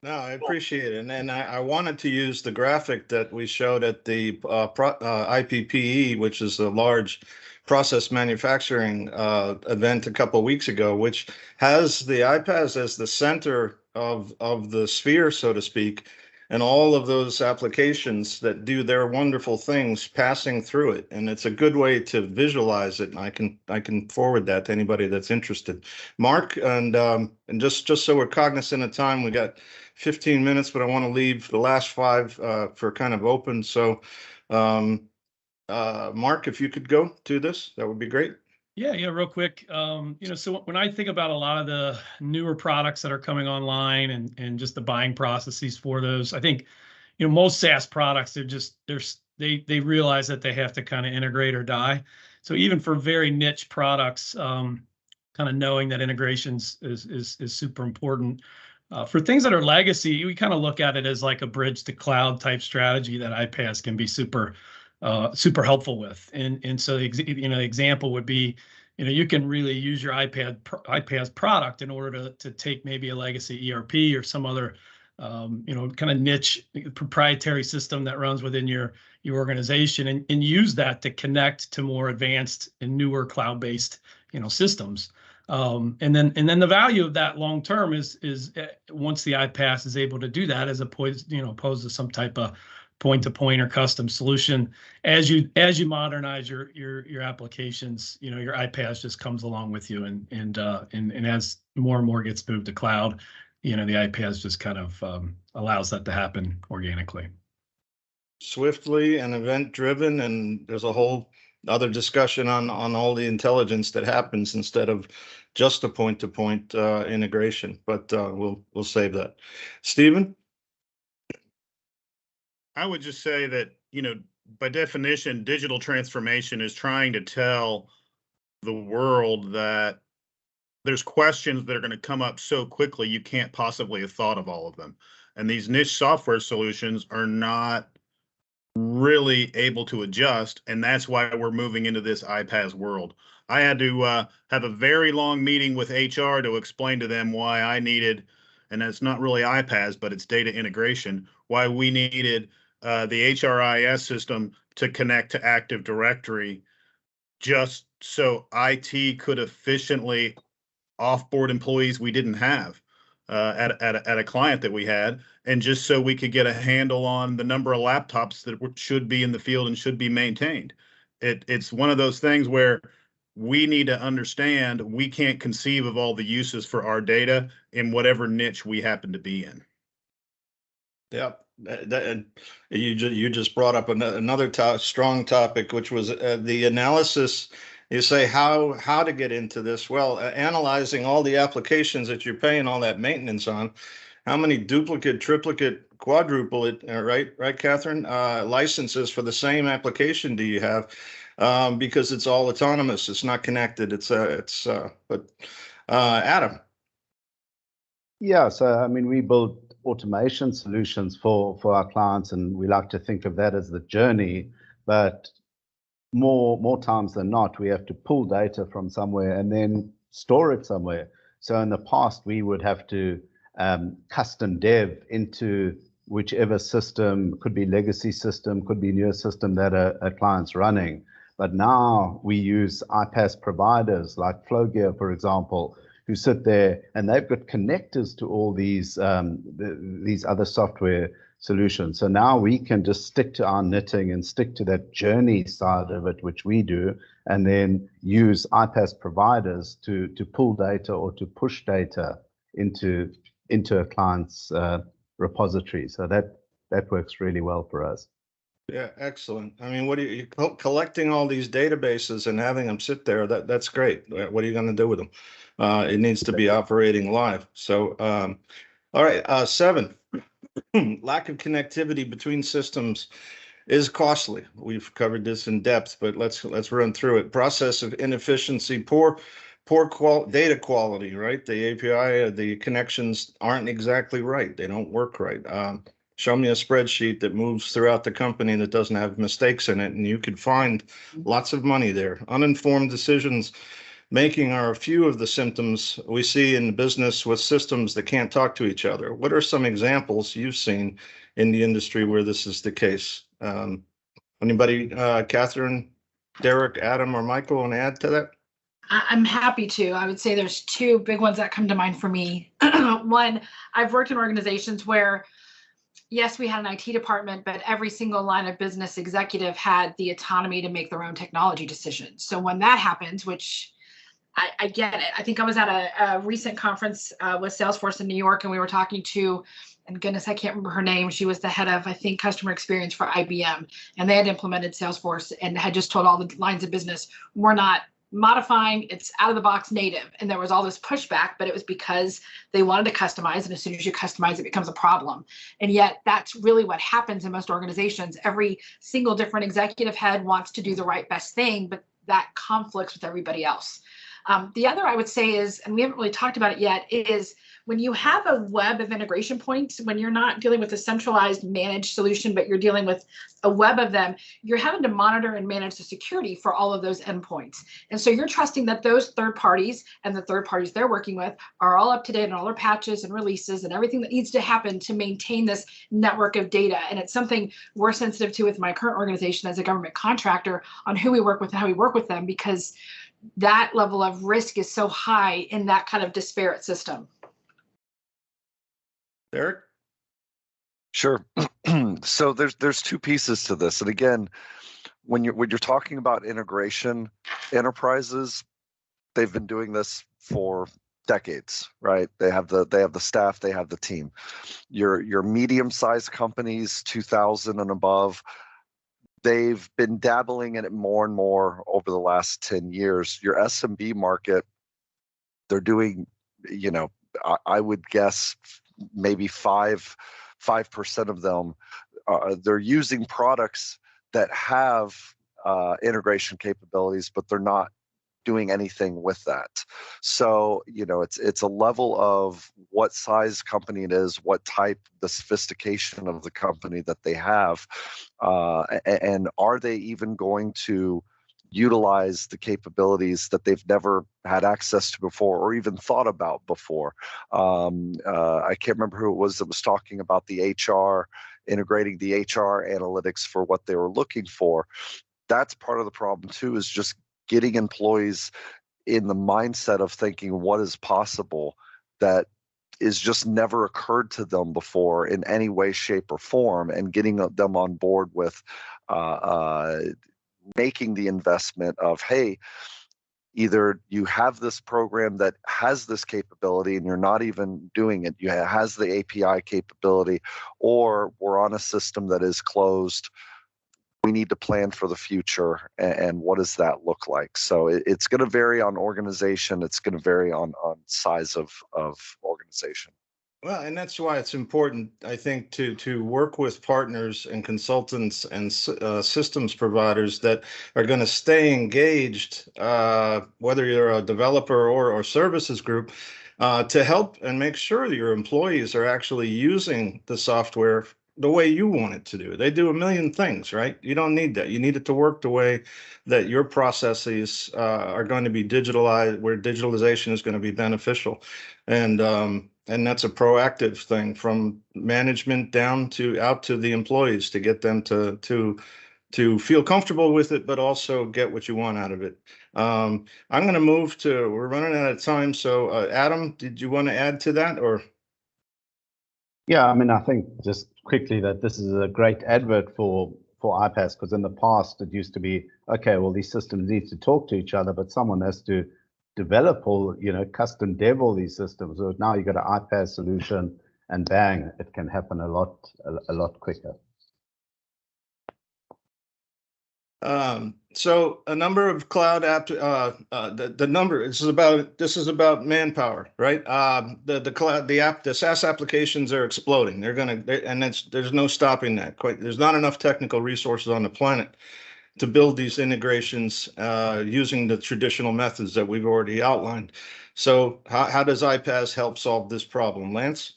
No, I appreciate it. And I wanted to use the graphic that we showed at the IPPE, which is a large process manufacturing event a couple of weeks ago, which has the iPaaS as the center of the sphere, so to speak, and all of those applications that do their wonderful things passing through it. And it's a good way to visualize it. And I can forward that to anybody that's interested. Mark, and just so we're cognizant of time, we got 15 minutes, but I want to leave the last 5 for kind of open. So Mark, if you could go to this, that would be great. Yeah, real quick. So when I think about a lot of the newer products that are coming online and just the buying processes for those, I think, most SaaS products, they realize that they have to kind of integrate or die. So even for very niche products, kind of knowing that integrations is super important. For things that are legacy, we kind of look at it as like a bridge to cloud type strategy that iPaaS can be super helpful with. And so the example would be, you can really use your iPaaS product in order to take maybe a legacy ERP or some other kind of niche proprietary system that runs within your organization and use that to connect to more advanced and newer cloud-based systems. And then the value of that long term is once the iPaaS is able to do that, as opposed to some type of point-to-point or custom solution, as you modernize your applications, your iPaaS just comes along with you, and as more and more gets moved to cloud, the iPaaS just kind of allows that to happen organically, swiftly and event-driven, and there's a whole other discussion on all the intelligence that happens instead of just a point-to-point integration. But we'll save that. Stephen? I would just say that, by definition, digital transformation is trying to tell the world that there's questions that are going to come up so quickly you can't possibly have thought of all of them. And these niche software solutions are not really able to adjust, and that's why we're moving into this iPaaS world. I had to have a very long meeting with HR to explain to them why I needed, and it's not really iPaaS, but it's data integration, why we needed the HRIS system to connect to Active Directory, just so IT could efficiently offboard employees we didn't have. at a client that we had, and just so we could get a handle on the number of laptops that should be in the field and should be maintained. It's one of those things where we need to understand we can't conceive of all the uses for our data in whatever niche we happen to be in. Yep. And you just brought up another strong topic, which was the analysis. You say how to get into this. Well, analyzing all the applications that you're paying all that maintenance on, how many duplicate, triplicate, quadruplet, right, Catherine, licenses for the same application do you have? Because it's all autonomous. It's not connected. But Adam. Yeah, so I mean, we build automation solutions for our clients, and we like to think of that as the journey, but more times than not, we have to pull data from somewhere and then store it somewhere. So in the past, we would have to custom dev into whichever system, could be legacy system, could be newer system that a client's running. But now we use iPaaS providers like FlowGear, for example, who sit there and they've got connectors to all these other software solutions. So now we can just stick to our knitting and stick to that journey side of it, which we do, and then use iPaaS providers to pull data or to push data into a client's repository. So that works really well for us. Yeah, excellent. I mean, what are you collecting all these databases and having them sit there? That's great. What are you going to do with them? It needs to be operating live. So, all right, 7. Lack of connectivity between systems is costly. We've covered this in depth, but let's run through it. Process of inefficiency, poor data quality, right? The API, the connections aren't exactly right. They don't work right. Show me a spreadsheet that moves throughout the company that doesn't have mistakes in it, and you could find lots of money there. Uninformed decisions making are a few of the symptoms we see in business with systems that can't talk to each other. What are some examples you've seen in the industry where this is the case? Anybody, Catherine, Derek, Adam, or Michael, want to add to that? I'm happy to. I would say there's 2 big ones that come to mind for me. One, I've worked in organizations where, yes, we had an IT department, but every single line of business executive had the autonomy to make their own technology decisions. So when that happens, which I get it. I think I was at a recent conference with Salesforce in New York, and we were talking to, and goodness, I can't remember her name. She was the head of, I think, customer experience for IBM, and they had implemented Salesforce and had just told all the lines of business, we're not modifying, it's out of the box native. And there was all this pushback, but it was because they wanted to customize, and as soon as you customize, it becomes a problem. And yet that's really what happens in most organizations. Every single different executive head wants to do the right best thing, but that conflicts with everybody else. The other I would say is, and we haven't really talked about it yet, is when you have a web of integration points, when you're not dealing with a centralized managed solution, but you're dealing with a web of them, you're having to monitor and manage the security for all of those endpoints. And so you're trusting that those third parties and the third parties they're working with are all up to date on all their patches and releases and everything that needs to happen to maintain this network of data. And it's something we're sensitive to with my current organization as a government contractor on who we work with and how we work with them, because that level of risk is so high in that kind of disparate system. Derek? Sure. So there's 2 pieces to this. And again, when you're talking about integration, enterprises, they've been doing this for decades, right? They have the staff, they have the team. Your medium-sized companies, 2,000 and above, they've been dabbling in it more and more over the last 10 years. Your SMB market, they're doing, I would guess maybe 5% of them, they're using products that have integration capabilities, but they're not doing anything with that. So, it's a level of what size company it is, what type, the sophistication of the company that they have, and are they even going to utilize the capabilities that they've never had access to before or even thought about before. I can't remember who it was that was talking about the HR, integrating the HR analytics for what they were looking for. That's part of the problem too, is just getting employees in the mindset of thinking what is possible, that is just never occurred to them before in any way, shape, or form, and getting them on board with making the investment of, hey, either you have this program that has this capability and you're not even doing it, it has the API capability, or we're on a system that is closed. We need to plan for the future, and what does that look like? So it's going to vary on organization. It's going to vary on size of organization. Well, and that's why it's important, I think, to work with partners and consultants and systems providers that are going to stay engaged, whether you're a developer or services group, to help and make sure that your employees are actually using the software the way you want it to do. They do a million things, right? You don't need that. You need it to work the way that your processes are going to be digitalized, where digitalization is going to be beneficial. And that's a proactive thing from management down to out to the employees to get them to feel comfortable with it, but also get what you want out of it. I'm going to move to, we're running out of time. So Adam, did you want to add to that, or? Yeah, I mean, I think just quickly that this is a great advert for iPaaS, because in the past it used to be, okay, well, these systems need to talk to each other, but someone has to develop all, custom dev all these systems. So now you got an iPaaS solution, and bang, it can happen a lot quicker. So a number of cloud app, the number, this is about manpower, right? The cloud, the SaaS applications are exploding. There's no stopping that. There's not enough technical resources on the planet to build these integrations using the traditional methods that we've already outlined. So how does iPaaS help solve this problem, Lance?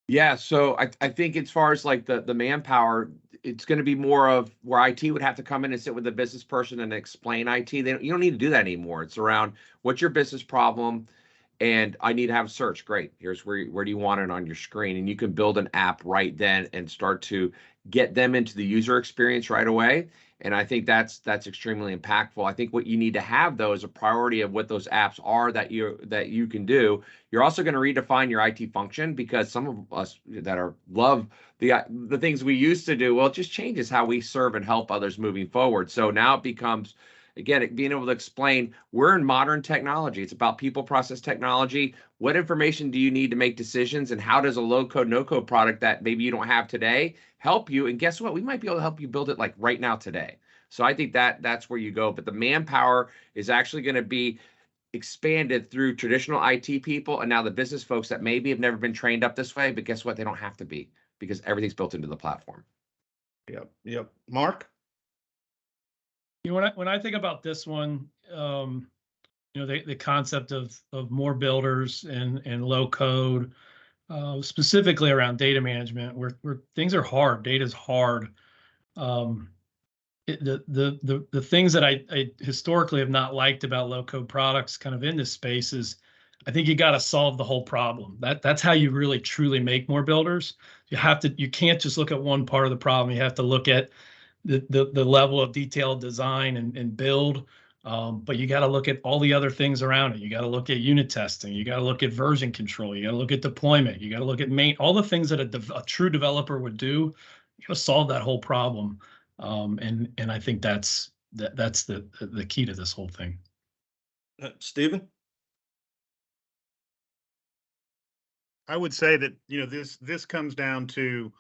Yeah, so I think as far as like the manpower, it's going to be more of where IT would have to come in and sit with the business person and explain IT. You don't need to do that anymore. It's around, what's your business problem? And I need to have a search. Great. Here's where do you want it on your screen? And you can build an app right then and start to get them into the user experience right away. And I think that's extremely impactful. I think what you need to have, though, is a priority of what those apps are that you can do. You're also going to redefine your IT function, because some of us that love the things we used to do, well, it just changes how we serve and help others moving forward. So now it becomes, again, being able to explain, we're in modern technology. It's about people, process, technology. What information do you need to make decisions, and how does a low-code, no-code product that maybe you don't have today help you? And guess what? We might be able to help you build it like right now today. So I think that's where you go. But the manpower is actually going to be expanded through traditional IT people, and now the business folks that maybe have never been trained up this way. But guess what? They don't have to be, because everything's built into the platform. Yep. Mark? When I think about this one, the concept of more builders and low code, specifically around data management, where things are hard, data is hard. The things that I historically have not liked about low code products, kind of in this space, is I think you got to solve the whole problem. That's how you really truly make more builders. You can't just look at one part of the problem. You have to look at the level of detailed design and build, but you got to look at all the other things around it. You got to look at unit testing. You got to look at version control. You got to look at deployment. You got to look at all the things that a true developer would do. You got to solve that whole problem, and I think that's the key to this whole thing. Stephen? I would say that this comes down to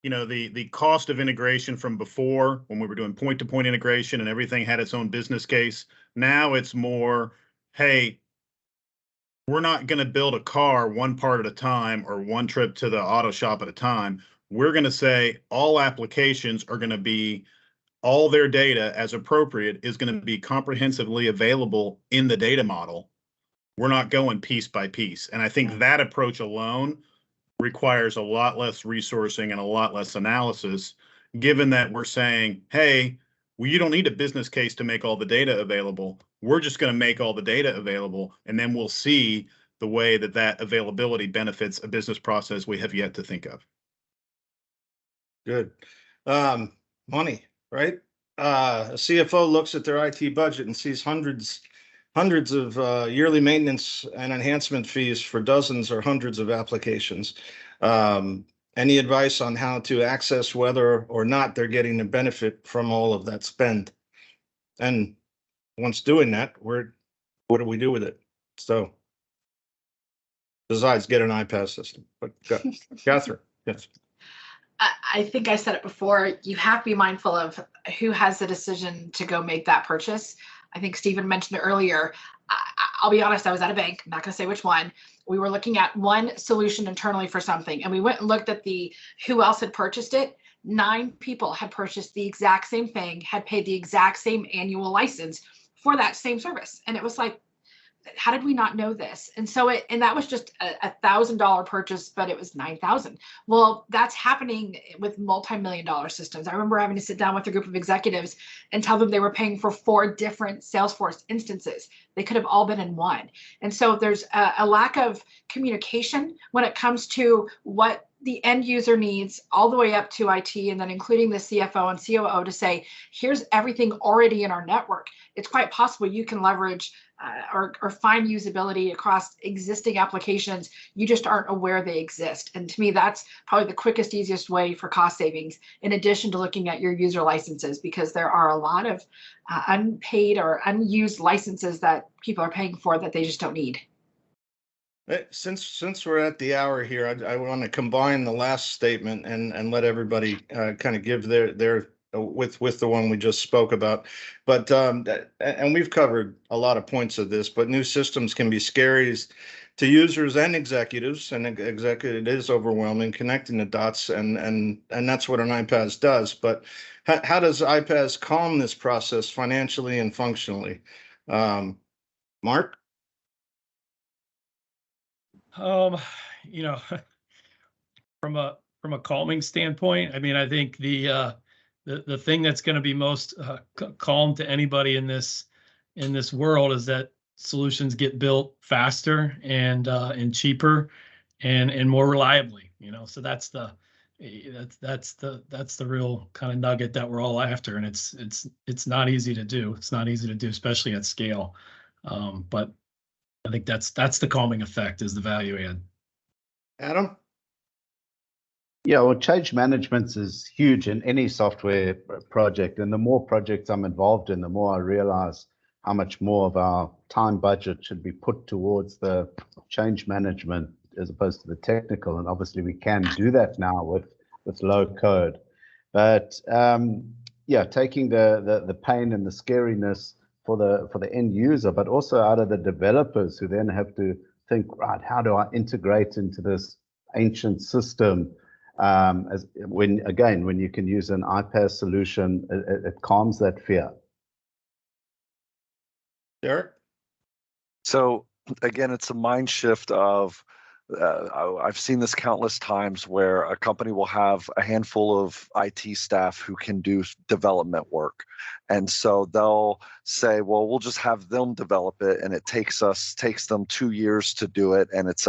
the cost of integration from before, when we were doing point-to-point integration and everything had its own business case. Now it's more, hey, we're not going to build a car one part at a time or one trip to the auto shop at a time. We're going to say all applications are going to be, all their data as appropriate is going to be comprehensively available in the data model. We're not going piece by piece. And I think that approach alone requires a lot less resourcing and a lot less analysis, given that we're saying, hey, well, you don't need a business case to make all the data available. We're just going to make all the data available, and then we'll see the way that availability benefits a business process we have yet to think of. Good. Money, right? A CFO looks at their IT budget and sees hundreds hundreds of yearly maintenance and enhancement fees for dozens or hundreds of applications. Any advice on how to access whether or not they're getting the benefit from all of that spend? And once doing that, what do we do with it? So besides get an iPaaS system, but Catherine, yes. I think I said it before, you have to be mindful of who has the decision to go make that purchase. I think Stephen mentioned it earlier. I'll be honest, I was at a bank, I'm not going to say which one. We were looking at one solution internally for something, and we went and looked at who else had purchased it. 9 people had purchased the exact same thing, had paid the exact same annual license for that same service. And it was like, how did we not know this? And so and that was just a $1,000 purchase, but it was 9,000. Well, that's happening with multi-million-dollar systems. I remember having to sit down with a group of executives and tell them they were paying for 4 different Salesforce instances. They could have all been in one. And so there's a lack of communication when it comes to what the end user needs, all the way up to IT, and then including the CFO and COO to say, here's everything already in our network. It's quite possible you can leverage or find usability across existing applications. You just aren't aware they exist. And to me, that's probably the quickest, easiest way for cost savings, in addition to looking at your user licenses, because there are a lot of unpaid or unused licenses that people are paying for that they just don't need. Since we're at the hour here, I want to combine the last statement and let everybody kind of give their with the one we just spoke about. But and we've covered a lot of points of this, but new systems can be scary to users and executives, and it is overwhelming connecting the dots, and that's what an iPaaS does. But how does iPaaS calm this process financially and functionally? Mark? You know, from a calming standpoint, I mean, I think the thing that's going to be most calm to anybody in this world is that solutions get built faster and cheaper and more reliably. You know, so that's the real kind of nugget that we're all after, and it's not easy to do. It's not easy to do, especially at scale. But I think that's the calming effect, is the value add. Adam? Yeah, well, change management is huge in any software project. And the more projects I'm involved in, the more I realize how much more of our time budget should be put towards the change management as opposed to the technical. And obviously we can do that now with low code. But yeah, taking the pain and the scariness for the end user, but also out of the developers who then have to think, right, how do I integrate into this ancient system? When you can use an iPaaS solution, it calms that fear. Derek? So again, it's a mind shift of, I've seen this countless times where a company will have a handful of IT staff who can do development work. And so they'll say, well, we'll just have them develop it. And it takes them 2 years to do it. And it's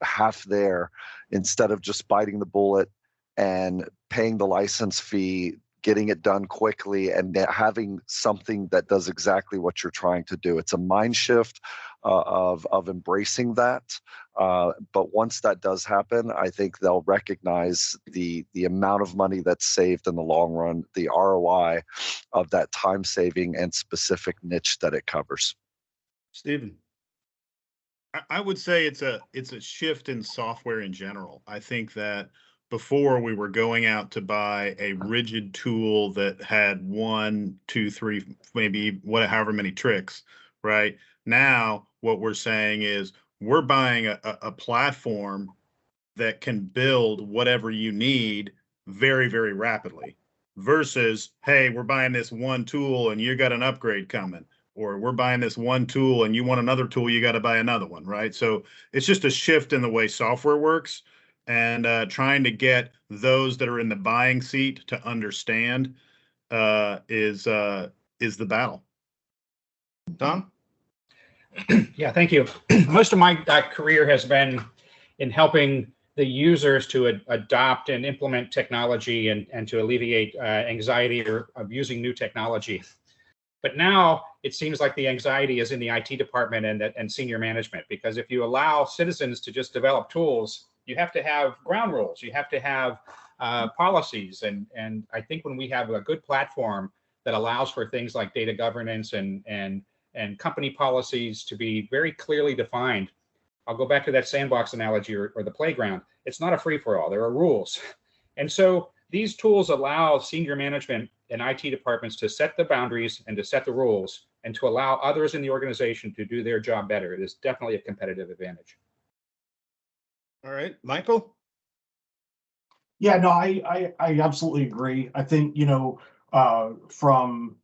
half there, instead of just biting the bullet and paying the license fee, getting it done quickly, and having something that does exactly what you're trying to do. It's a mind shift of embracing that. But once that does happen, I think they'll recognize the amount of money that's saved in the long run, the ROI of that time saving and specific niche that it covers. Stephen? I would say it's a shift in software in general. I think that before we were going out to buy a rigid tool that had 1, 2, 3, maybe however many tricks, right? Now, what we're saying is we're buying a platform that can build whatever you need very, very rapidly, versus, hey, we're buying this one tool and you got an upgrade coming, or we're buying this one tool and you want another tool, you got to buy another one, right? So it's just a shift in the way software works. And trying to get those that are in the buying seat to understand is the battle. Tom? Yeah, thank you. Most of my career has been in helping the users to adopt and implement technology and to alleviate anxiety of using new technology. But now it seems like the anxiety is in the IT department and senior management, because if you allow citizens to just develop tools, you have to have ground rules, you have to have policies. And I think when we have a good platform that allows for things like data governance and company policies to be very clearly defined, I'll go back to that sandbox analogy or the playground. It's not a free-for-all. There are rules. And so these tools allow senior management and IT departments to set the boundaries and to set the rules and to allow others in the organization to do their job better. It is definitely a competitive advantage. All right, Michael? Yeah, no, I absolutely agree. I think, from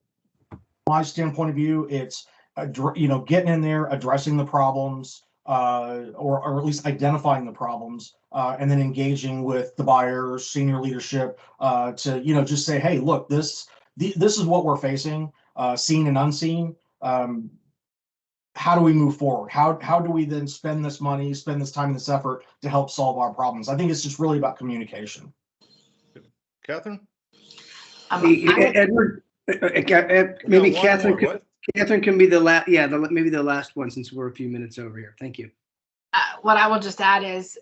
my standpoint of view, it's, getting in there, addressing the problems, or at least identifying the problems, and then engaging with the buyers, senior leadership, to, just say, hey, look, this is what we're facing, seen and unseen. How do we move forward? How do we then spend this money, spend this time and this effort to help solve our problems? I think it's just really about communication. Catherine? Edward, maybe Catherine can be the last. Yeah, maybe the last one, since we're a few minutes over here. Thank you. What I will just add is,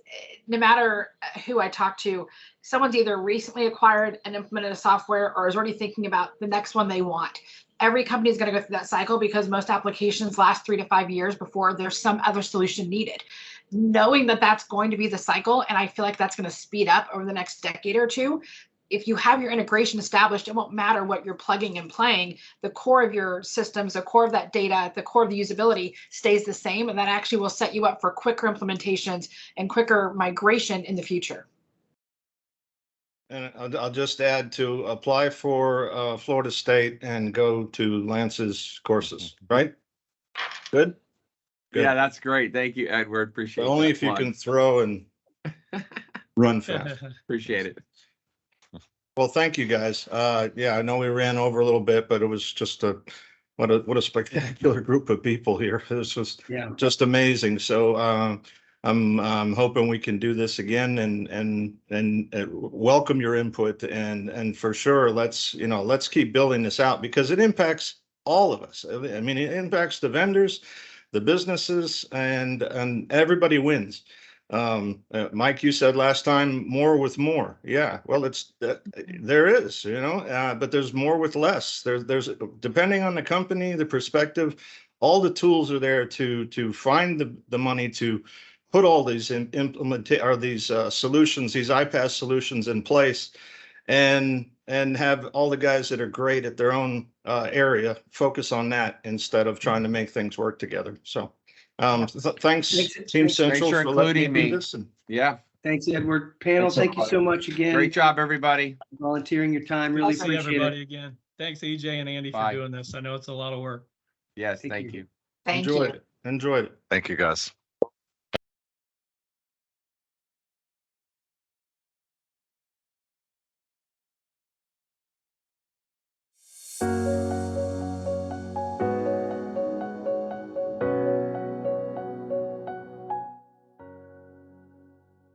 no matter who I talk to, someone's either recently acquired and implemented a software or is already thinking about the next one they want. Every company is going to go through that cycle because most applications last 3 to 5 years before there's some other solution needed. Knowing that that's going to be the cycle, and I feel like that's going to speed up over the next decade or two. If you have your integration established, it won't matter what you're plugging and playing. The core of your systems, the core of that data, the core of the usability stays the same, and that actually will set you up for quicker implementations and quicker migration in the future. And I'll just add to apply for Florida State and go to Lance's courses, right? Good? Good. Yeah, that's great. Thank you, Edward. Appreciate it. Only if you can throw and run fast. Appreciate it. Well, thank you guys. Yeah, I know we ran over a little bit, but it was just what a spectacular group of people here. This was just amazing. So I'm hoping we can do this again and welcome your input and for sure let's keep building this out because it impacts all of us. I mean, it impacts the vendors, the businesses, and everybody wins. Mike, you said last time, more with more. Yeah, well, there is, but there's more with less. There's depending on the company, the perspective, all the tools are there to find the money to put all these solutions, these iPaaS solutions in place, and have all the guys that are great at their own area focus on that instead of trying to make things work together. So. Thanks, TeamCentral, for including me. Yeah. Thanks, Edward. Panel, thank you so much again. Great job, everybody. Volunteering your time. Really appreciate everybody it. again. Thanks, EJ and Andy, Bye. for doing this. I know it's a lot of work. Yes, thank you. Thank you. Enjoyed it. Thank you, guys.